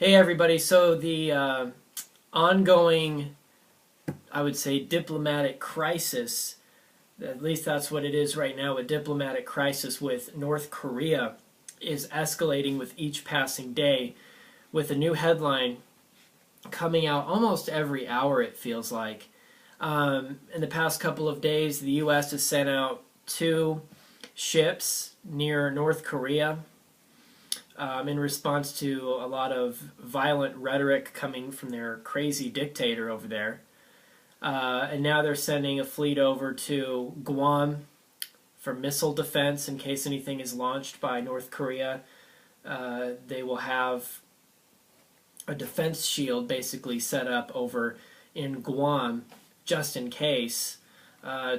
Hey everybody, so the ongoing, I would say, diplomatic crisis, at least that's what it is right now, a diplomatic crisis with North Korea is escalating with each passing day, with a new headline coming out almost every hour, it feels like. In the past couple of days, the U.S. has sent out 2 ships near North Korea in response to a lot of violent rhetoric coming from their crazy dictator over there. And now they're sending a fleet over to Guam for missile defense in case anything is launched by North Korea. They will have a defense shield basically set up over in Guam just in case.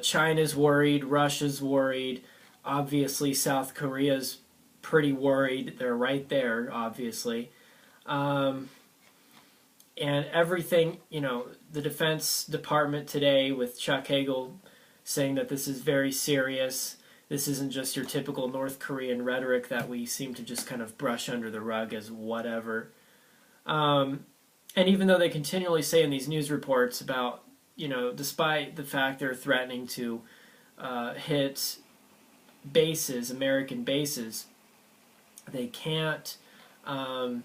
China's worried, Russia's worried, obviously South Korea's pretty worried. They're right there, obviously. And everything, the Defense Department today with Chuck Hagel saying that this is very serious. This isn't just your typical North Korean rhetoric that we seem to just kind of brush under the rug as whatever. And even though they continually say in these news reports about, despite the fact they're threatening to hit bases, American bases, they can't, they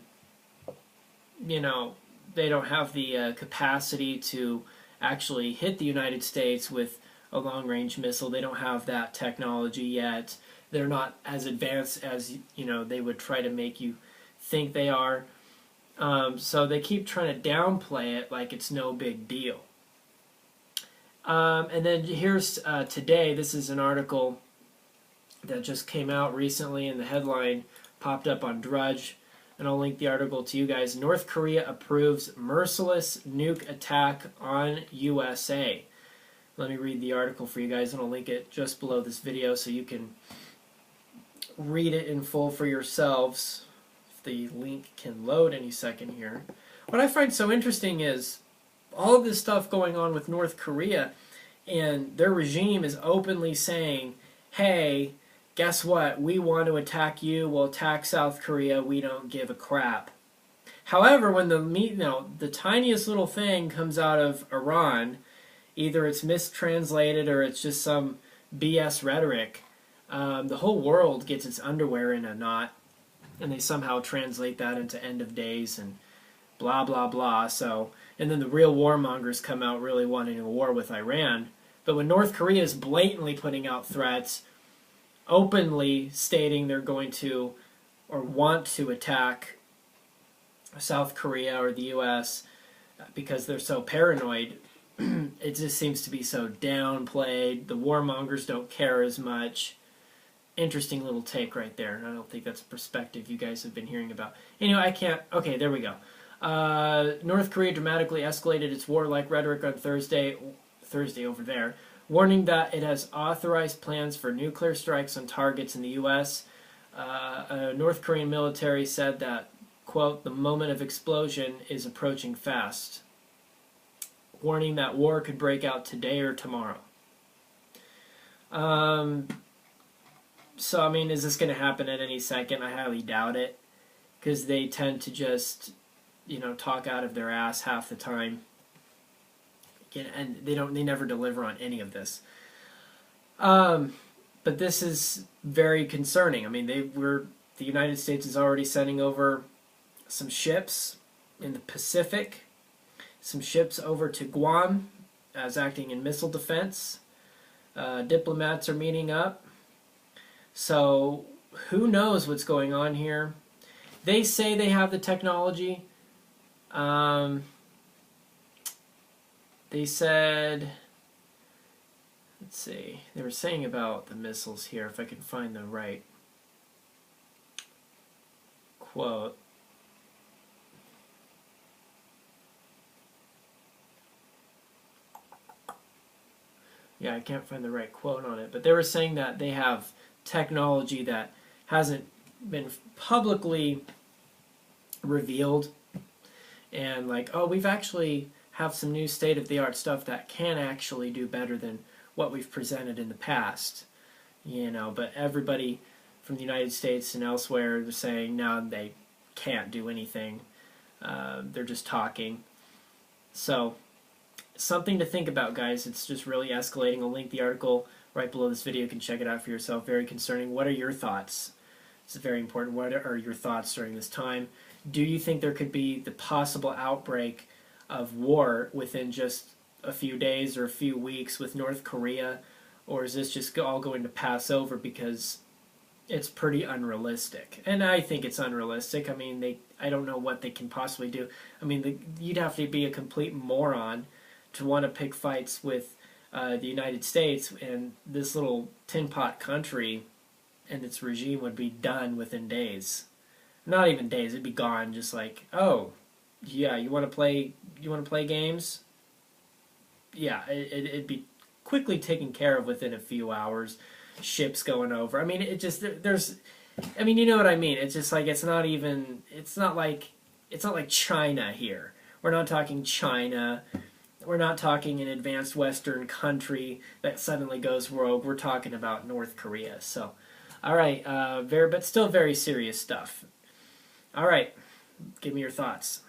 don't have the capacity to actually hit the United States with a long-range missile. They don't have that technology yet. They're not as advanced as, they would try to make you think they are. So they keep trying to downplay it like it's no big deal. And then here's today, this is an article that just came out recently, and the headline popped up on Drudge, and I'll link the article to you guys. North Korea approves merciless nuke attack on USA. Let me read the article for you guys, and I'll link it just below this video so you can read it in full for yourselves. If the link can load any second here. What I find so interesting is all of this stuff going on with North Korea, and their regime is openly saying, hey, guess what? We want to attack you. We'll attack South Korea. We don't give a crap. However, when the tiniest little thing comes out of Iran, either it's mistranslated or it's just some BS rhetoric, the whole world gets its underwear in a knot, and they somehow translate that into end of days and blah, blah, blah. So, and then the real warmongers come out really wanting a war with Iran. But when North Korea is blatantly putting out threats, openly stating they're going to or want to attack South Korea or the U.S. because they're so paranoid, it just seems to be so downplayed. The warmongers don't care as much. Interesting little take right there. And I don't think that's a perspective you guys have been hearing about. Anyway, I can't... Okay, there we go. North Korea dramatically escalated its warlike rhetoric on Thursday over there, warning that it has authorized plans for nuclear strikes on targets in the U.S. A North Korean military said that, quote, the moment of explosion is approaching fast, warning that war could break out today or tomorrow. So, I mean, is this going to happen at any second? I highly doubt it, because they tend to just, talk out of their ass half the time. And they never deliver on any of this. But this is very concerning. I mean, the United States is already sending over some ships in the Pacific, some ships over to Guam as acting in missile defense. Diplomats are meeting up. So who knows what's going on here? They say they have the technology. They said, let's see, they were saying about the missiles here, if I can find the right quote. Yeah, I can't find the right quote on it, but they were saying that they have technology that hasn't been publicly revealed, and like, oh, we've actually have some new state-of-the-art stuff that can actually do better than what we've presented in the past. But everybody from the United States and elsewhere is saying, no, they can't do anything. They're just talking. So, something to think about, guys. It's just really escalating. I'll link the article right below this video. You can check it out for yourself. Very concerning. What are your thoughts? It's very important. What are your thoughts during this time? Do you think there could be the possible outbreak of war within just a few days or a few weeks with North Korea? Or is this just all going to pass over because it's pretty unrealistic? And I think it's unrealistic. I mean, I don't know what they can possibly do. I mean, you'd have to be a complete moron to want to pick fights with the United States, and this little tin pot country and its regime would be done within days. Not even days, it'd be gone. Just like, oh, yeah, you want to play games? Yeah, it'd be quickly taken care of within a few hours. Ships going over. I mean, it just there's. I mean, you know what I mean. It's just like it's not like China here. We're not talking China. We're not talking an advanced Western country that suddenly goes rogue. We're talking about North Korea. So, all right, but still very serious stuff. All right, give me your thoughts.